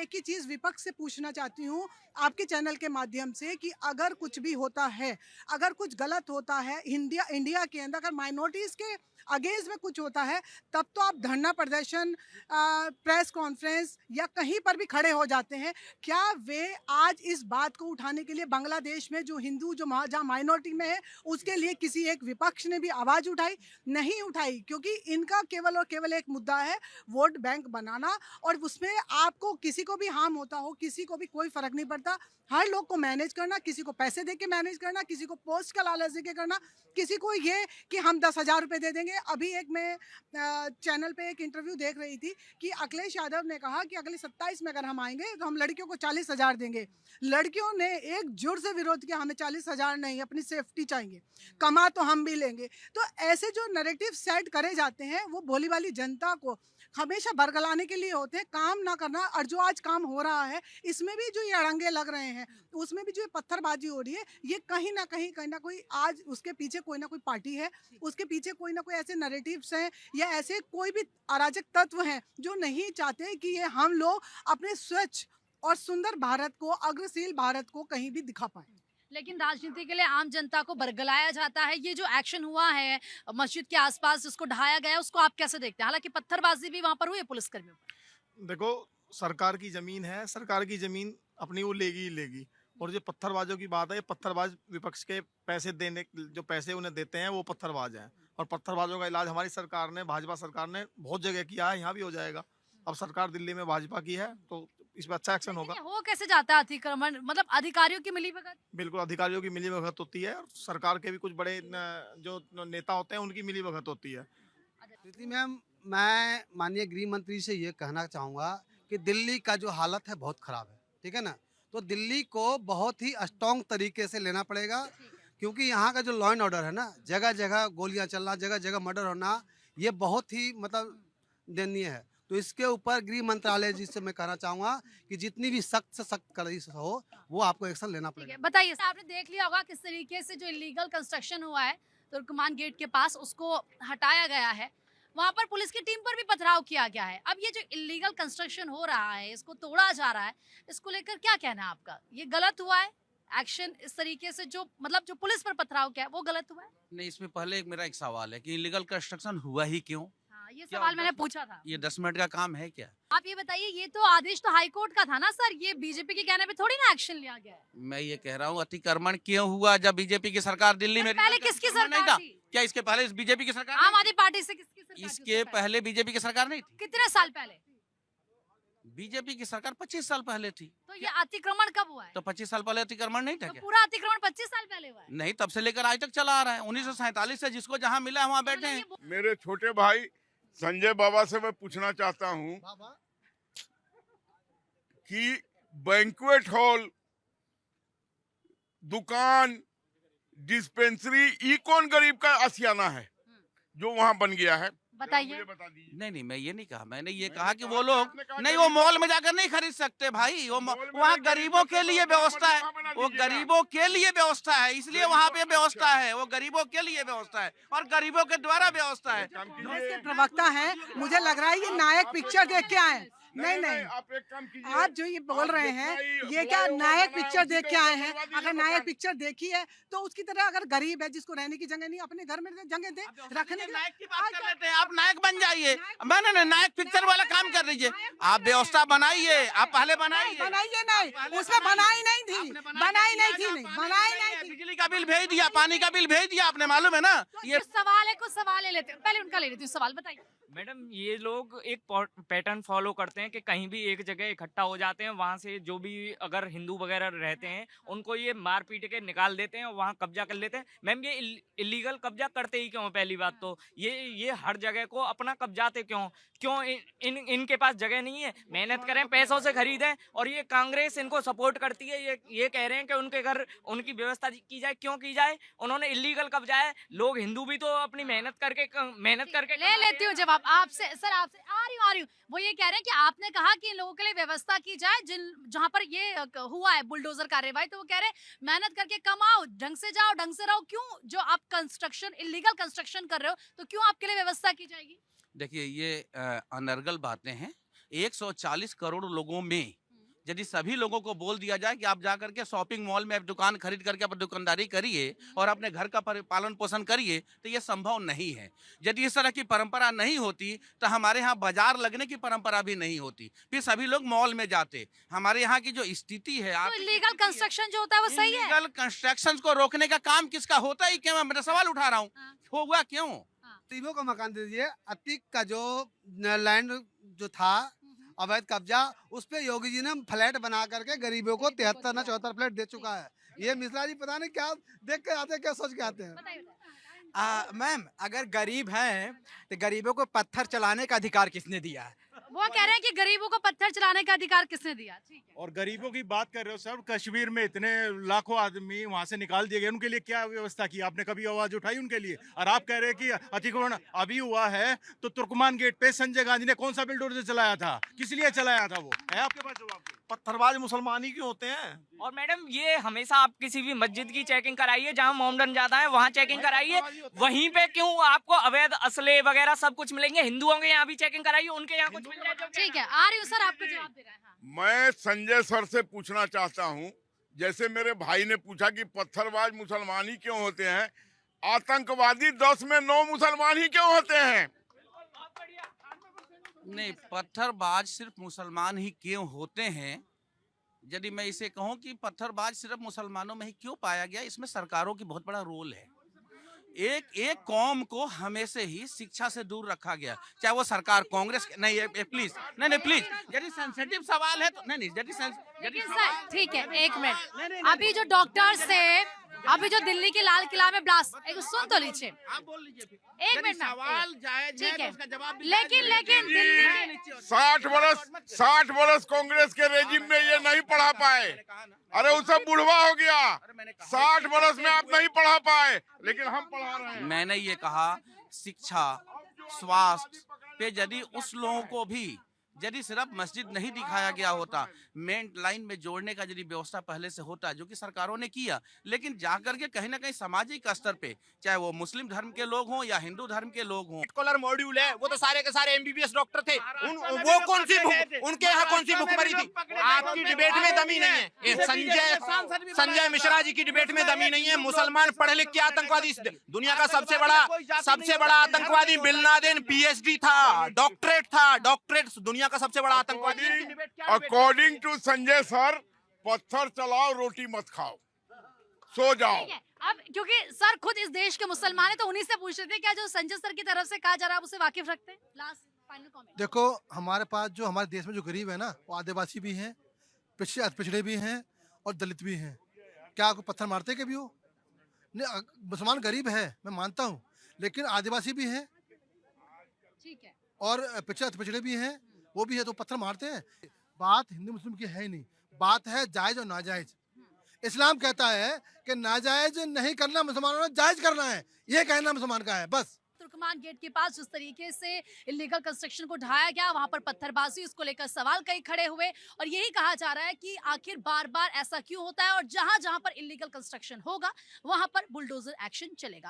एक ही चीज़ विपक्ष से पूछना चाहती हूँ आपके चैनल के माध्यम से कि अगर कुछ भी होता है, अगर कुछ गलत होता है इंडिया इंडिया के अंदर, अगर माइनॉरिटीज़ के अगेंस्ट में कुछ होता है, तब तो आप धरना प्रदर्शन, प्रेस कॉन्फ्रेंस या कहीं पर भी खड़े हो जाते हैं। क्या वे आज इस बात को उठाने के लिए बांग्लादेश में जो हिंदू जो जहाँ माइनॉरिटी में है, उसके लिए किसी एक विपक्ष ने भी आवाज़ उठाई? नहीं उठाई, क्योंकि इनका केवल और केवल एक मुद्दा है, वोट बैंक बनाना, और उसमें आपको किसी को भी हार्म होता हो, किसी को भी कोई फ़र्क नहीं पड़ता। हर लोग को मैनेज करना, किसी को पैसे दे के मैनेज करना, किसी को पोस्ट का लालच दे के करना, किसी को ये कि हम 10,000 रुपए दे देंगे। अभी एक मैं चैनल पे एक इंटरव्यू देख रही थी कि अखिलेश यादव ने कहा कि अगले 27 में अगर हम आएंगे तो हम लड़कियों को 40,000 देंगे। लड़कियों ने एकजुट से विरोध किया, हमें 40,000 नहीं, अपनी सेफ्टी चाहिए, कमा तो हम भी लेंगे। तो ऐसे जो नैरेटिव सेट करे जाते हैं वो भोली भाली जनता को हमेशा बरगलाने के लिए होते हैं, काम ना करना। और जो आज काम हो रहा है इसमें भी जो ये अड़ंगे लग रहे हैं, उसमें भी जो ये पत्थरबाजी हो रही है, ये कहीं ना कोई आज उसके पीछे कोई ना कोई पार्टी है, उसके पीछे कोई ना कोई ऐसे नैरेटिव्स हैं या ऐसे कोई भी अराजक तत्व हैं जो नहीं चाहते कि ये हम लोग अपने स्वच्छ और सुंदर भारत को, अग्रशील भारत को कहीं भी दिखा पाए। लेकिन राजनीति के लिए आम जनता को बरगलाया जाता है। ये जो एक्शन हुआ है मस्जिद के आसपास जिसको ढाया गया है, उसको आप कैसे देखते हैं? हालांकि पत्थरबाजी भी वहां पर हुई है पुलिसकर्मियों पर। देखो, सरकार की जमीन है, सरकार की जमीन अपनी वो लेगी ही लेगी। और जो पत्थरबाजों की बात है, ये पत्थरबाज विपक्ष के पैसे देने, जो पैसे उन्हें देते हैं वो पत्थरबाज हैं। और पत्थरबाजों का इलाज हमारी सरकार ने, भाजपा सरकार ने बहुत जगह किया है, यहाँ भी हो जाएगा। अब सरकार दिल्ली में भाजपा की है तो इस पर अच्छा एक्शन लेकिन होगा। ये हो कैसे जाता है अतिक्रमण? मतलब अधिकारियों की मिलीभगत? बिल्कुल, अधिकारियों की मिलीभगत होती है और सरकार के भी कुछ बड़े जो नेता होते हैं उनकी मिलीभगत होती है। प्रीति मैम, मैं माननीय गृह मंत्री से ये कहना चाहूँगा कि दिल्ली का जो हालत है बहुत ख़राब है, ठीक है ना? तो दिल्ली को बहुत ही स्ट्रॉन्ग तरीके से लेना पड़ेगा, क्योंकि यहाँ का जो लॉ एंड ऑर्डर है ना, जगह जगह गोलियाँ चलना, जगह जगह मर्डर होना, ये बहुत ही मतलब दयनीय है। तो इसके ऊपर गृह मंत्रालय जी से मैं कहना चाहूँगा कि जितनी भी सख्त से सख्त कड़ी हो, वो आपको एक्शन लेना ठीक है, पड़ेगा। बताइए आपने देख लिया होगा किस तरीके से जो इलीगल कंस्ट्रक्शन हुआ है तुर्कमान गेट के पास, उसको हटाया गया है। वहां पर पुलिस की टीम पर भी पथराव किया गया है। अब ये जो इलीगल कंस्ट्रक्शन हो रहा है, इसको तोड़ा जा रहा है, इसको लेकर क्या कहना है आपका? ये गलत हुआ है एक्शन? इस तरीके से जो मतलब जो पुलिस पर पथराव किया है, वो गलत हुआ है? नहीं, इसमें पहले मेरा एक सवाल है कि इलीगल कंस्ट्रक्शन हुआ ही क्यों? हाँ, ये क्या सवाल मैंने 10 पूछा था। ये 10 मिनट का काम है क्या? आप ये बताइए, ये तो आदेश तो हाई कोर्ट का था ना सर, ये बीजेपी के कहने पे थोड़ी ना एक्शन लिया गया है। मैं ये कह रहा हूँ अतिक्रमण क्यों हुआ जब बीजेपी की सरकार दिल्ली में पहले किसकी अतिक्रमण नहीं सरकार था? थी? क्या इसके पहले इस बीजेपी की सरकार आम नहीं आदमी पार्टी से किसकी सरकार थी? थी इसके उससे पहले बीजेपी की सरकार नहीं थी? कितने साल पहले? बीजेपी की सरकार 25 साल पहले थी। तो ये अतिक्रमण कब हुआ है? तो 25 साल पहले अतिक्रमण नहीं था तो क्या? पूरा अतिक्रमण 25 साल पहले हुआ है? नहीं, तब से लेकर आज तक चला आ रहा है। 1947 से जिसको जहाँ मिला है वहाँ तो बैठे मतलब हैं। ये मेरे छोटे भाई संजय बाबा से मैं पूछना चाहता हूं कि बैंक्वेट हॉल, दुकान, डिस्पेंसरी, ये कौन गरीब का आशियाना है जो वहां बन गया है? बताइए। मुझे बता दीजिए। नहीं, मैं ये नहीं कहा। मैंने ये मैंने कहा कि कहा वो कि लोग आपने कहा नहीं, गरीब वो मॉल में जाकर नहीं खरीद सकते भाई। वो मॉल में वहाँ नहीं गरीबों खरीद के सकते लिए तो व्यवस्था है। कहाँ बना वो दीजिएगा? गरीबों के लिए व्यवस्था है, इसलिए वहाँ पे गरीबों- व्यवस्था अच्छा। है। वो गरीबों के लिए व्यवस्था है और गरीबों के द्वारा व्यवस्था है। काम कांग्रेस कीजिए। के प्रवक्ता हैं, मुझे लग रहा है ये नायक पिक्चर देख के आए हैं। नहीं नहीं, आप एक काम कीजिए। आप जो ये बोल आप रहे जितना हैं, ही ये क्या फ्लाईओवर नायक बनाया, पिक्चर उसी देख के के आए ऊपर हैं? बनवा दीजिए अगर नायक मकान। पिक्चर देखी है तो उसकी तरह अगर गरीब है जिसको रहने की जगह नहीं, अपने घर में जगह दे रखने की। नायक की बात कर लेते हैं, आप नायक बन जाइए। मैंने नायक पिक्चर वाला काम कर लीजिए। आप व्यवस्था बनाइए, आप पहले बनाइए। बनाइए नहीं, पहले उसमें बनाइए। बनाई नहीं थी, आपने बनाई नहीं दिया थी, ना, नहीं पानी बनाई बिल नहीं भेज थी। दिया, बिजली का बिल भेज दिया, पानी का बिल भेज दिया, आपने मालूम है ना? ये कुछ सवाल ले लेते हैं, पहले उनका ले लेती हूँ सवाल। बताइए। मैडम, ये लोग एक पैटर्न फॉलो करते हैं कि कहीं भी एक जगह इकट्ठा हो जाते हैं, वहाँ से जो भी अगर हिंदू वगैरह रहते हैं उनको ये मार पीट के निकाल देते हैं और वहाँ कब्जा कर लेते हैं। मैम, ये इलीगल कब्जा करते ही क्यों हैं? पहली बात तो ये हर जगह को अपना कब्जाते क्यों? क्यों इनके पास जगह नहीं है? मेहनत करें, पैसों से खरीदें। और ये कांग्रेस इनको सपोर्ट करती है, ये कह रहे हैं कि उनके घर उनकी व्यवस्था की जाए। क्यों की जाए? उन्होंने इलीगल कब्जा है। लोग हिंदू भी तो अपनी मेहनत करके ले लेती हूँ जवाब आपसे। सर आपसे आ रही हूँ। वो ये कह रहे हैं कि आपने कहा कि इन लोगों के लिए व्यवस्था की जाए जहाँ पर ये हुआ है बुलडोजर कार्यवाही, तो वो कह रहे हैं मेहनत करके कमाओ, ढंग से जाओ, ढंग से रहो। क्यों जो आप कंस्ट्रक्शन इलीगल कंस्ट्रक्शन कर रहे हो, तो क्यों आपके लिए व्यवस्था की जाएगी? देखिए, ये अनर्गल बातें हैं। 140 करोड़ लोगों में यदि सभी लोगों को बोल दिया जाए कि आप जाकर के शॉपिंग मॉल में दुकान खरीद करके अपनी दुकानदारी करिए और अपने घर का पालन पोषण करिए, तो ये संभव नहीं है। यदि इस तरह की परंपरा नहीं होती तो हमारे यहाँ बाजार लगने की परंपरा भी नहीं होती, फिर सभी लोग मॉल में जाते। हमारे यहाँ की जो स्थिति है, तो इलीगल कंस्ट्रक्शन जो होता है वो सही है? इलीगल कंस्ट्रक्शन को रोकने का काम किसका होता है, क्यों? मैं सवाल उठा रहा हूँ, होगा क्यों? गरीबों को मकान दे दीजिए। अतीक का जो लैंड जो था अवैध कब्जा, उस पे योगी जी ने फ्लैट बना करके गरीबों को 73 ना 74 फ्लैट दे चुका है। ये मिश्रा जी पता नहीं क्या देख के आते हैं, क्या सोच के आते हैं। मैम, अगर गरीब हैं तो गरीबों को पत्थर चलाने का अधिकार किसने दिया है? वो कह रहे हैं कि गरीबों को पत्थर चलाने का अधिकार किसने दिया? ठीक है। और गरीबों की बात कर रहे हो सर, कश्मीर में इतने लाखों आदमी वहां से निकाल दिए गए, उनके लिए क्या व्यवस्था की आपने? कभी आवाज उठाई उनके लिए? और आप कह रहे हैं कि अतिक्रमण अभी हुआ है, तो तुर्कमान गेट पे संजय गांधी ने कौन सा बिल्डोजर चलाया था, किस लिए चलाया था? वो है आपके पास जवाब? पत्थरबाज मुसलमान ही क्यों होते हैं? और मैडम ये हमेशा आप किसी भी मस्जिद की चेकिंग कराइए, जहाँ मोमडन ज्यादा है वहाँ चेकिंग कराइए, वहीं पे क्यों आपको अवैध असले वगैरह सब कुछ मिलेंगे? हिंदुओं के यहाँ भी चेकिंग कराइए, उनके यहाँ कुछ मिल जाए। ठीक है, आ रही हूँ सर, आपको जवाब दे रहा है। हाँ। मैं संजय सर से पूछना चाहता हूं, जैसे मेरे भाई ने पूछा कि पत्थरबाज मुसलमान ही क्यों होते हैं, आतंकवादी 10 में 9 मुसलमान ही क्यों होते हैं? नहीं, पत्थरबाज सिर्फ मुसलमान ही क्यों होते हैं? यदि मैं इसे कहूं कि पत्थरबाज सिर्फ मुसलमानों में ही क्यों पाया गया, इसमें सरकारों की बहुत बड़ा रोल है। एक कौम को हमेशा ही शिक्षा से दूर रखा गया, चाहे वो सरकार कांग्रेस नहीं, प्लीज नहीं प्लीज, यदि सेंसिटिव सवाल है तो नहीं, यदि सर ठीक है, एक मिनट। अभी जो डॉक्टर्स थे, अभी जो दिल्ली के लाल किला में ब्लास्ट, एक सुन तो लीजिए, आप बोल लीजिए। एक मिनट सवाल जायज है ठीक तो है, उसका जवाब लेकिन दिल्ली 60 बरस कांग्रेस के रेजिम में ये नहीं पढ़ा पाए। अरे उससे बुढ़वा हो गया, 60 बरस में आप नहीं पढ़ा पाए, लेकिन हम पढ़ा रहे हैं। मैंने ये कहा शिक्षा स्वास्थ्य पे यदि उस लोगों को भी यदि सिर्फ मस्जिद नहीं दिखाया गया होता, मेन लाइन में जोड़ने का यदि व्यवस्था पहले से होता, जो कि सरकारों ने किया, लेकिन जाकर के कहीं ना कहीं सामाजिक स्तर पे, चाहे वो मुस्लिम धर्म के लोग हों या हिंदू धर्म के लोग हों, स्कॉलर मॉड्यूल है, वो तो सारे के सारे एमबीबीएस डॉक्टर थे। वो कौन सी उनके यहाँ कौन सी भुखमरी थी? आपकी डिबेट में दमी नहीं है। संजय मिश्रा जी की डिबेट में दमी नहीं है। मुसलमान पढ़े लिख के आतंकवादी, दुनिया का सबसे बड़ा आतंकवादी बिन लादेन पीएचडी था, डॉक्टरेट दुनिया का सबसे बड़ा आतंकवादी। अकॉर्डिंग टू संजय सर, पत्थर चलाओ रोटी मत खाओ, सो जाओ। ठीक है। अब क्योंकि सर खुद इस देश के मुसलमान है, तो उन्हीं से पूछ रहे थे, क्या जो संजय सर की तरफ से कहा जा रहा है आप उसे वाकिफ रखते हैं? Last final comment. देखो, हमारे पास जो हमारे देश में जो गरीब है ना, वो आदिवासी भी हैं, पिछड़े भी हैं और दलित भी हैं। क्या आपको पत्थर मारते कभी हो? नहीं, मुसलमान गरीब है मैं मानता हूँ, लेकिन आदिवासी भी हैं ठीक है, और पिछड़े भी हैं, वो भी है, तो पत्थर मारते हैं। बात हिंदू मुस्लिम की है ही नहीं, बात है जायज और नाजायज। इस्लाम कहता है कि नाजायज नहीं करना, मुसलमानों ने जायज करना है, ये कहना मुसलमान का है बस। तुर्कमान गेट के पास जिस तरीके से इलीगल कंस्ट्रक्शन को ढाया गया, वहां पर पत्थरबाजी, उसको लेकर सवाल कई खड़े हुए और यही कहा जा रहा है कि आखिर बार बार ऐसा क्यों होता है और जहां जहां पर इलीगल कंस्ट्रक्शन होगा वहां पर बुलडोजर एक्शन चलेगा।